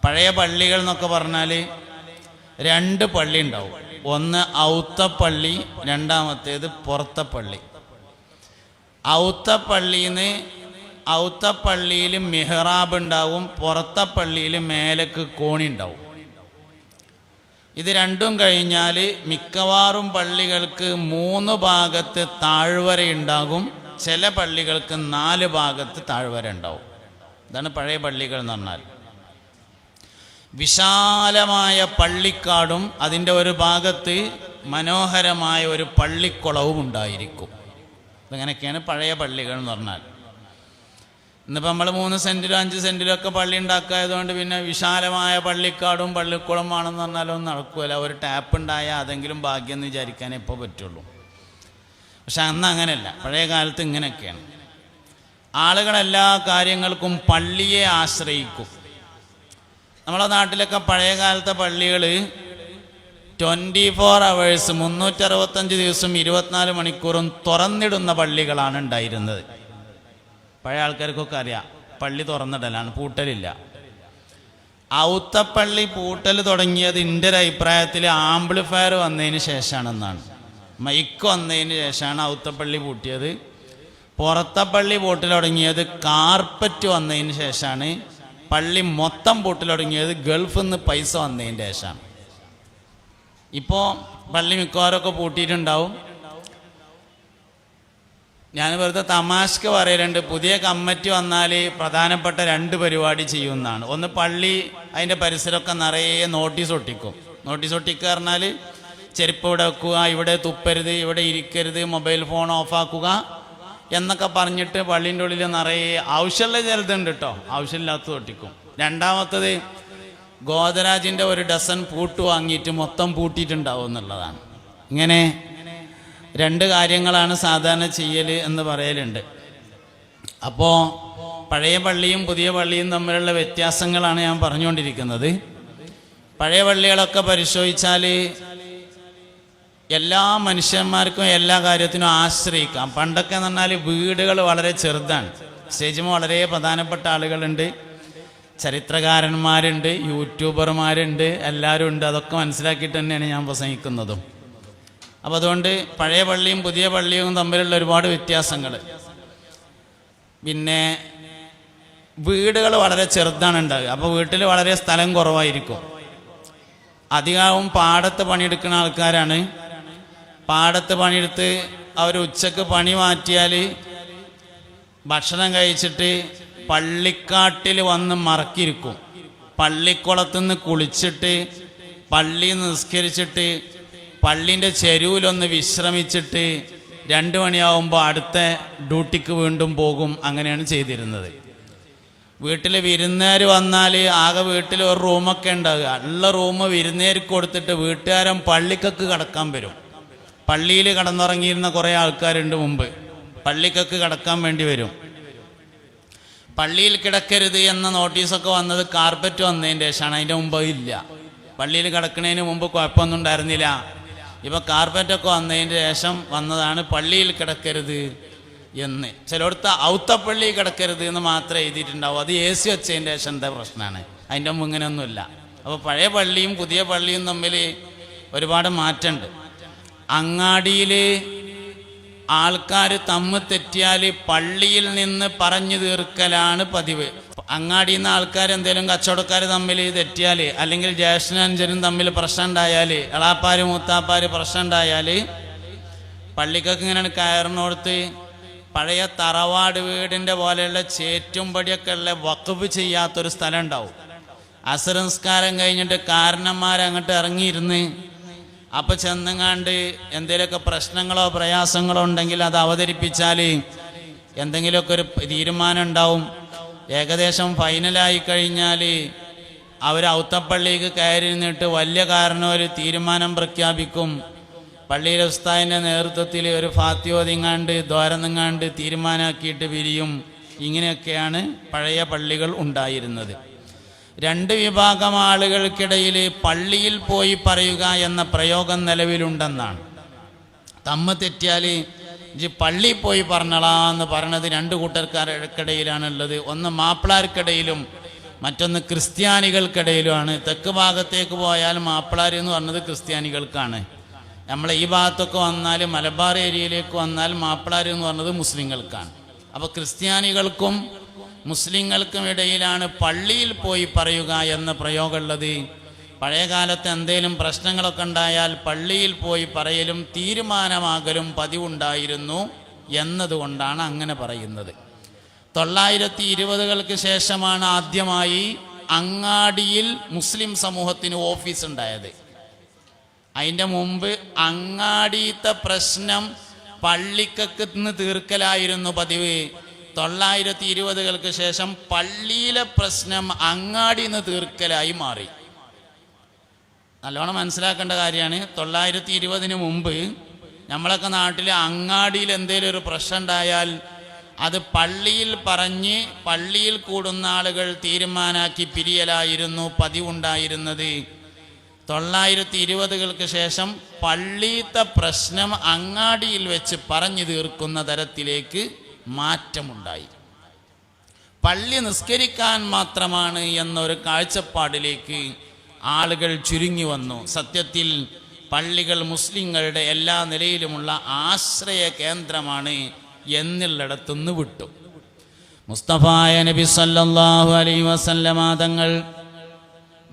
പഴയ പള്ളികൾ എന്നൊക്കെ പറഞ്ഞാൽ രണ്ട് പള്ളി ഉണ്ടാവും. ഒന്ന് ഔത്തപ്പള്ളി, രണ്ടാമത്തേത് പുറത്തപ്പള്ളി. ഔത്തപ്പള്ളിയിൽ മിഹ്റാബ് ഉണ്ടാവും, പുറത്തപ്പള്ളിയിൽ മേലക്ക് കോണി ഉണ്ടാവും. ഇത് രണ്ടും കഴിഞ്ഞാൽ മിക്കവാറും പള്ളികൾക്ക് 3 ഭാഗത്ത് താഴ്വര ഉണ്ടാകും, ചില പള്ളികൾക്ക് 4 ഭാഗത്ത് താഴ്വര ഉണ്ടാവും. ഇതാണ് പഴയ പള്ളികൾ എന്ന് പറഞ്ഞാൽ. വിശാലമായ പള്ളിക്കാടും അതിൻ്റെ ഒരു ഭാഗത്ത് മനോഹരമായ ഒരു പള്ളിക്കുളവും ഉണ്ടായിരിക്കും. ഇങ്ങനെയൊക്കെയാണ് പഴയ പള്ളികൾ എന്ന് പറഞ്ഞാൽ. ഇന്നിപ്പോൾ നമ്മൾ 3 സെൻറ്റിലോ 5 സെൻറ്റിലോ ഒക്കെ പള്ളി ഉണ്ടാക്കായതുകൊണ്ട് പിന്നെ വിശാലമായ പള്ളിക്കാടും പള്ളിക്കുളം ആണെന്ന് പറഞ്ഞാലൊന്നും നടക്കുകയില്ല. ഒരു ടാപ്പ് ഉണ്ടായാൽ അതെങ്കിലും ഭാഗ്യം എന്ന് വിചാരിക്കാനേ ഇപ്പോൾ പറ്റുള്ളൂ. പക്ഷെ അന്ന് അങ്ങനെയല്ല, പഴയ കാലത്ത് ഇങ്ങനെയൊക്കെയാണ്. ആളുകളെല്ലാ കാര്യങ്ങൾക്കും പള്ളിയെ ആശ്രയിക്കും. നമ്മളെ നാട്ടിലൊക്കെ പഴയ കാലത്തെ പള്ളികൾ 24 hours 365 ദിവസം 24 മണിക്കൂറും തുറന്നിടുന്ന പള്ളികളാണ് ഉണ്ടായിരുന്നത്. പഴയ ആൾക്കാർക്കൊക്കെ അറിയാം, പള്ളി തുറന്നിടലാണ്, പൂട്ടലില്ല. ഔത്തപ്പള്ളി പൂട്ടൽ തുടങ്ങിയത് എൻ്റെ ഒരു അഭിപ്രായത്തിൽ ആംപ്ലിഫയർ വന്നതിന് ശേഷമാണെന്നാണ്. മൈക്ക് വന്നതിന് ശേഷമാണ് ഔത്തപ്പള്ളി പൂട്ടിയത്. പുറത്തപ്പള്ളി പൂട്ടൽ തുടങ്ങിയത് കാർപ്പറ്റ് വന്നതിന് ശേഷമാണ്. പള്ളി മൊത്തം പൂട്ടൽ തുടങ്ങിയത് ഗൾഫിൽ നിന്ന് പൈസ വന്നതിൻ്റെ ശേഷമാണ്. ഇപ്പോൾ പള്ളി മിക്കവാറൊക്കെ പൂട്ടിയിട്ടുണ്ടാവും. ഞാൻ വെറുതെ തമാശക്ക് പറയലുണ്ട്, പുതിയ കമ്മിറ്റി വന്നാൽ പ്രധാനപ്പെട്ട 2 പരിപാടി ചെയ്യുന്നതാണ്. ഒന്ന്, പള്ളി അതിൻ്റെ പരിസരമൊക്കെ നിറയെ നോട്ടീസ് ഒട്ടിക്കും. നോട്ടീസ് ഒട്ടിക്കുക പറഞ്ഞാൽ ചെരുപ്പ് ഇവിടെ വെക്കുക, ഇവിടെ തുപ്പരുത്, ഇവിടെ ഇരിക്കരുത്, മൊബൈൽ ഫോൺ ഓഫാക്കുക എന്നൊക്കെ പറഞ്ഞിട്ട് പള്ളീൻ്റെ ഉള്ളിൽ നിറയെ ആവശ്യമുള്ള ചിലതുണ്ട് കേട്ടോ, ആവശ്യമില്ലാത്തത് ഒട്ടിക്കും. രണ്ടാമത്തത്, ഗോദരാജിൻ്റെ 1 ഡസൻ പൂട്ട് വാങ്ങിയിട്ട് മൊത്തം പൂട്ടിയിട്ടുണ്ടാവും എന്നുള്ളതാണ്. ഇങ്ങനെ 2 കാര്യങ്ങളാണ് സാധാരണ ചെയ്യൽ എന്ന് പറയലുണ്ട്. അപ്പോൾ പഴയ പള്ളിയും പുതിയ പള്ളിയും തമ്മിലുള്ള വ്യത്യാസങ്ങളാണ് ഞാൻ പറഞ്ഞുകൊണ്ടിരിക്കുന്നത്. പഴയ പള്ളികളൊക്കെ പരിശോധിച്ചാൽ എല്ലാ മനുഷ്യന്മാർക്കും എല്ലാ കാര്യത്തിനും ആശ്രയിക്കാം. പണ്ടൊക്കെ എന്ന് പറഞ്ഞാൽ വീടുകൾ വളരെ ചെറുതാണ്. സ്റ്റേജിൽ വളരെ പ്രധാനപ്പെട്ട ആളുകളുണ്ട്, ചരിത്രകാരന്മാരുണ്ട്, യൂട്യൂബർമാരുണ്ട്, എല്ലാവരും ഉണ്ട്. അതൊക്കെ മനസ്സിലാക്കിയിട്ട് തന്നെയാണ് ഞാൻ പ്രസംഗിക്കുന്നതും. അപ്പോൾ അതുകൊണ്ട് പഴയ പള്ളിയും പുതിയ പള്ളിയും തമ്മിലുള്ള ഒരുപാട് വ്യത്യാസങ്ങൾ. പിന്നെ വീടുകൾ വളരെ ചെറുതാണ് ഉണ്ടാകുക. അപ്പോൾ വീട്ടിൽ വളരെ സ്ഥലം കുറവായിരിക്കും. അധികവും പാടത്ത് പണിയെടുക്കുന്ന ആൾക്കാരാണ്. പാടത്ത് പണിയെടുത്ത് അവർ ഉച്ചക്ക് പണി മാറ്റിയാൽ ഭക്ഷണം കഴിച്ചിട്ട് പള്ളിക്കാട്ടിൽ വന്ന് മറക്കിയിരിക്കും. പള്ളിക്കുളത്തുനിന്ന് കുളിച്ചിട്ട് പള്ളി നിസ്കരിച്ചിട്ട് പള്ളീൻ്റെ ചെരുവിലൊന്ന് വിശ്രമിച്ചിട്ട് 2 മണിയാവുമ്പോൾ അടുത്ത ഡ്യൂട്ടിക്ക് വീണ്ടും പോകും. അങ്ങനെയാണ് ചെയ്തിരുന്നത്. വീട്ടിൽ വിരുന്നുകാർ വന്നാൽ ആകെ വീട്ടിൽ ഒരു റൂമൊക്കെ ഉണ്ടാവുക. ഉള്ള റൂം വിരുന്നുകാർക്ക് കൊടുത്തിട്ട് വീട്ടുകാരൻ പള്ളിക്കൊക്കെ കിടക്കാൻ വരും. പള്ളിയിൽ കിടന്നുറങ്ങിയിരുന്ന കുറേ ആൾക്കാരുണ്ട് മുമ്പ്. പള്ളിക്കൊക്കെ കിടക്കാൻ വേണ്ടി വരും. പള്ളിയിൽ കിടക്കരുത് എന്ന നോട്ടീസൊക്കെ വന്നത് കാർപ്പറ്റ് വന്നതിൻ്റെ ശേഷമാണ്. അതിൻ്റെ മുമ്പ് ഇല്ല. പള്ളിയിൽ കിടക്കുന്നതിന് മുമ്പ് കുഴപ്പമൊന്നും ഉണ്ടായിരുന്നില്ല. ഇപ്പോൾ കാർപ്പറ്റൊക്കെ വന്നതിൻ്റെ ശേഷം വന്നതാണ് പള്ളിയിൽ കിടക്കരുത് എന്ന്. ചിലയിടത്ത് ഔത്തപ്പള്ളി കിടക്കരുത് എന്ന് മാത്രമേ എഴുതിയിട്ടുണ്ടാവും. അത് AC വെച്ചതിൻ്റെ ശേഷം എന്താ പ്രശ്നമാണ്, അതിൻ്റെ മുമ്പ് ഇങ്ങനെയൊന്നുമില്ല. അപ്പോൾ പഴയ പള്ളിയും പുതിയ പള്ളിയും തമ്മിൽ ഒരുപാട് മാറ്റമുണ്ട്. അങ്ങാടിയിൽ ആൾക്കാർ തമ്മിൽ തെറ്റിയാൽ പള്ളിയിൽ നിന്ന് പറഞ്ഞു തീർക്കലാണ് പതിവ്. അങ്ങാടിയിൽ നിന്ന് ആൾക്കാർ എന്തെങ്കിലും കച്ചവടക്കാർ തമ്മിൽ തെറ്റിയാൽ, അല്ലെങ്കിൽ ജ്യേഷ്ഠനും തമ്മിൽ പ്രശ്നം ഉണ്ടായാൽ, എളാപ്പാർ മൂത്താപ്പാർ പ്രശ്നം ഉണ്ടായാൽ പള്ളിക്കൊക്കെ ഇങ്ങനെയാണ് കയറിനോടത്ത് പഴയ തറവാട് വീടിൻ്റെ പോലെയുള്ള ചേറ്റുംപടിയൊക്കെ ഉള്ള വഖഫ് ചെയ്യാത്തൊരു സ്ഥലം ഉണ്ടാവും. അസ്ർ നിസ്കാരം കഴിഞ്ഞിട്ട് കാരണന്മാരങ്ങോട്ട് ഇറങ്ങിയിരുന്ന് അപ്പം ചെന്നങ്ങാണ്ട് എന്തെങ്കിലുമൊക്കെ പ്രശ്നങ്ങളോ പ്രയാസങ്ങളോ ഉണ്ടെങ്കിൽ അത് അവതരിപ്പിച്ചാൽ എന്തെങ്കിലുമൊക്കെ ഒരു തീരുമാനം ഉണ്ടാവും. ഏകദേശം ഫൈനലായി കഴിഞ്ഞാൽ അവർ ഔത്തപ്പള്ളിക്ക് കയറി നിന്നിട്ട് വലിയ കാരണം ഒരു തീരുമാനം പ്രഖ്യാപിക്കും. പള്ളിയിലെ ഉസ്താദിൻ്റെ നേതൃത്വത്തിൽ ഒരു ഫാത്തിഹ ഓതിങ്ങാണ്ട് ദ്വാരങ്ങാണ്ട് തീരുമാനമാക്കിയിട്ട് പിരിയും. ഇങ്ങനെയൊക്കെയാണ് പഴയ പള്ളികൾ ഉണ്ടായിരുന്നത്. 2 വിഭാഗം ആളുകൾക്കിടയിൽ പള്ളിയിൽ പോയി പറയുക എന്ന പ്രയോഗം നിലവിലുണ്ടെന്നാണ്. തമ്മ് തെറ്റിയാൽ പള്ളിയിൽ പോയി പറഞ്ഞളാന്ന് പറയണത് 2 കൂട്ടർക്കാർക്കിടയിലാണുള്ളത്. ഒന്ന് മാപ്പിളാർക്കിടയിലും മറ്റൊന്ന് ക്രിസ്ത്യാനികൾക്കിടയിലുമാണ്. തെക്ക് ഭാഗത്തേക്ക് പോയാൽ മാപ്പിളാർ എന്ന് പറഞ്ഞത് ക്രിസ്ത്യാനികൾക്കാണ്. നമ്മളെ ഈ ഭാഗത്തൊക്കെ വന്നാൽ മലബാർ ഏരിയയിലേക്ക് വന്നാൽ മാപ്പിളാർ എന്ന് പറഞ്ഞത് മുസ്ലിങ്ങൾക്കാണ്. അപ്പോൾ ക്രിസ്ത്യാനികൾക്കും മുസ്ലിങ്ങൾക്കും ഇടയിലാണ് പള്ളിയിൽ പോയി പറയുക എന്ന പ്രയോഗമുള്ളത്. പഴയ കാലത്ത് എന്തെങ്കിലും പ്രശ്നങ്ങളൊക്കെ ഉണ്ടായാൽ പള്ളിയിൽ പോയി പറയലും തീരുമാനമാകലും പതിവുണ്ടായിരുന്നു എന്നതുകൊണ്ടാണ് അങ്ങനെ പറയുന്നത്. 920-കൾക്ക് ശേഷമാണ് ആദ്യമായി അങ്ങാടിയിൽ മുസ്ലിം സമൂഹത്തിന് ഓഫീസ് ഉണ്ടായത്. അതിൻ്റെ മുമ്പ് അങ്ങാടിയത്തെ പ്രശ്നം പള്ളിക്കകത്ത് തീർക്കലായിരുന്നു പതിവ്. 920-കൾക്ക് ശേഷം പള്ളിയിലെ പ്രശ്നം അങ്ങാടിയിൽ നിന്ന് തീർക്കലായി മാറി. നല്ലോണം മനസ്സിലാക്കേണ്ട കാര്യമാണ്. 920-ന് മുമ്പ് നമ്മളൊക്കെ നാട്ടിൽ അങ്ങാടിയിൽ എന്തെങ്കിലും ഒരു പ്രശ്നം ഉണ്ടായാൽ അത് പള്ളിയിൽ പറഞ്ഞ് പള്ളിയിൽ കൂടുന്ന ആളുകൾ തീരുമാനാക്കി പിരിയലായിരുന്നു പതിവുണ്ടായിരുന്നത്. 920-കൾക്ക് ശേഷം പള്ളിയിലത്തെ പ്രശ്നം അങ്ങാടിയിൽ വെച്ച് പറഞ്ഞു തീർക്കുന്ന തരത്തിലേക്ക് മാറ്റമുണ്ടായി. പള്ളി നിസ്കരിക്കാൻ മാത്രമാണ് എന്നൊരു കാഴ്ചപ്പാടിലേക്ക് ആളുകൾ ചുരുങ്ങി വന്നു. സത്യത്തിൽ പള്ളികൾ മുസ്ലിങ്ങളുടെ എല്ലാ നിലയിലുമുള്ള ആശ്രയ കേന്ദ്രമാണ് എന്നുള്ളിടത്തുനിന്ന് വിട്ടു. മുസ്തഫായ നബി സല്ലല്ലാഹു അലൈഹി വസല്ലമ തങ്ങൾ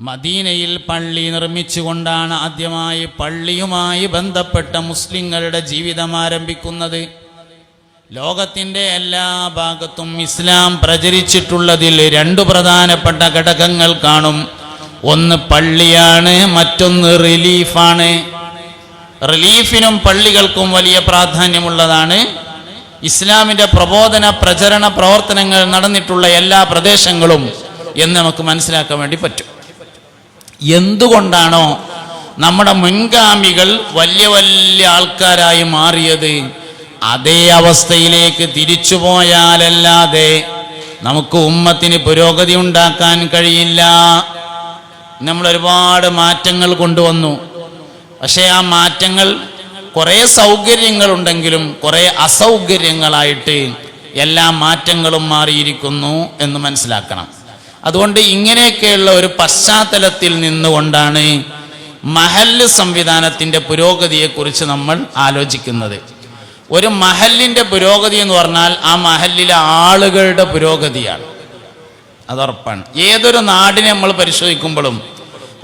മദീനയിൽ പള്ളി നിർമ്മിച്ചുകൊണ്ടാണ് ആദ്യമായി പള്ളിയുമായി ബന്ധപ്പെട്ട മുസ്ലിങ്ങളുടെ ജീവിതം ആരംഭിക്കുന്നത്. ലോകത്തിൻ്റെ എല്ലാ ഭാഗത്തും ഇസ്ലാം പ്രചരിച്ചിട്ടുള്ളതിൽ 2 പ്രധാനപ്പെട്ട ഘടകങ്ങൾ കാണും. ഒന്ന് പള്ളിയാണ്, മറ്റൊന്ന് റിലീഫാണ്. റിലീഫിനും പള്ളികൾക്കും വലിയ പ്രാധാന്യമുള്ളതാണ്. ഇസ്ലാമിൻ്റെ പ്രബോധന പ്രചരണ പ്രവർത്തനങ്ങൾ നടന്നിട്ടുള്ള എല്ലാ പ്രദേശങ്ങളും എന്ന് നമുക്ക് മനസ്സിലാക്കാൻ വേണ്ടി പറ്റും. എന്തുകൊണ്ടാണോ നമ്മുടെ മുൻഗാമികൾ വലിയ വലിയ ആൾക്കാരായി മാറിയത്, അതേ അവസ്ഥയിലേക്ക് തിരിച്ചു പോയാലല്ലാതെ നമുക്ക് ഉമ്മത്തിന് പുരോഗതി ഉണ്ടാക്കാൻ കഴിയില്ല. നമ്മൾ ഒരുപാട് മാറ്റങ്ങൾ കൊണ്ടുവന്നു. പക്ഷേ ആ മാറ്റങ്ങൾ കുറേ സൗകര്യങ്ങളുണ്ടെങ്കിലും കുറേ അസൗകര്യങ്ങളായിട്ട് എല്ലാ മാറ്റങ്ങളും മാറിയിരിക്കുന്നു എന്ന് മനസ്സിലാക്കണം. അതുകൊണ്ട് ഇങ്ങനെയൊക്കെയുള്ള ഒരു പശ്ചാത്തലത്തിൽ നിന്നുകൊണ്ടാണ് മഹല്ല് സംവിധാനത്തിൻ്റെ പുരോഗതിയെക്കുറിച്ച് നമ്മൾ ആലോചിക്കുന്നത്. ഒരു മഹല്ലിൻ്റെ പുരോഗതി എന്ന് പറഞ്ഞാൽ ആ മഹല്ലിലെ ആളുകളുടെ പുരോഗതിയാണ്. അതുറപ്പാണ്. ഏതൊരു നാടിനെ നമ്മൾ പരിശോധിക്കുമ്പോഴും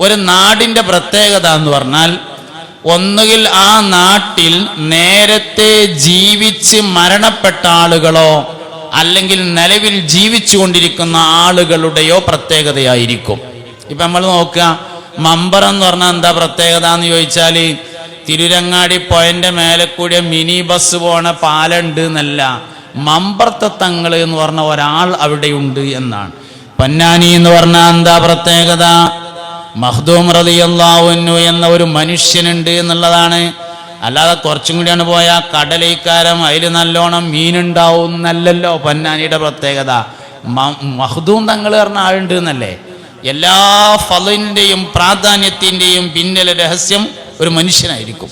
ഒരു നാടിൻ്റെ പ്രത്യേകത എന്ന് പറഞ്ഞാൽ ഒന്നുകിൽ ആ നാട്ടിൽ നേരത്തെ ജീവിച്ച് മരണപ്പെട്ട ആളുകളോ അല്ലെങ്കിൽ നിലവിൽ ജീവിച്ചു കൊണ്ടിരിക്കുന്ന ആളുകളുടെയോ പ്രത്യേകതയായിരിക്കും. ഇപ്പം നമ്മൾ നോക്കുക, മമ്പറം എന്ന് പറഞ്ഞാൽ എന്താ പ്രത്യേകത എന്ന് ചോദിച്ചാൽ തിരുരങ്ങാടി പോയിൻ്റെ മേലെ കൂടിയ മിനി ബസ് പോണ പാലുണ്ട് എന്നല്ല, മമ്പർത്ത തങ്ങൾ എന്ന് പറഞ്ഞ ഒരാൾ അവിടെയുണ്ട് എന്നാണ്. പൊന്നാനി എന്ന് പറഞ്ഞാൽ എന്താ പ്രത്യേകത? മഖ്ദൂം റളിയല്ലാഹു അൻഹു എന്ന ഒരു മനുഷ്യനുണ്ട് എന്നുള്ളതാണ്. അല്ലാതെ കുറച്ചും കൂടിയാണ് പോയാൽ കടലൈക്കാരം അതിൽ നല്ലോണം മീനുണ്ടാവും എന്നല്ലല്ലോ പൊന്നാനിയുടെ പ്രത്യേകത. മഖ്ദൂം തങ്ങൾ പറഞ്ഞ ആളുണ്ട് എന്നല്ലേ. എല്ലാ ഫളിൻ്റെയും പ്രാധാന്യത്തിൻ്റെയും പിന്നിലെ രഹസ്യം ഒരു മനുഷ്യനായിരിക്കും.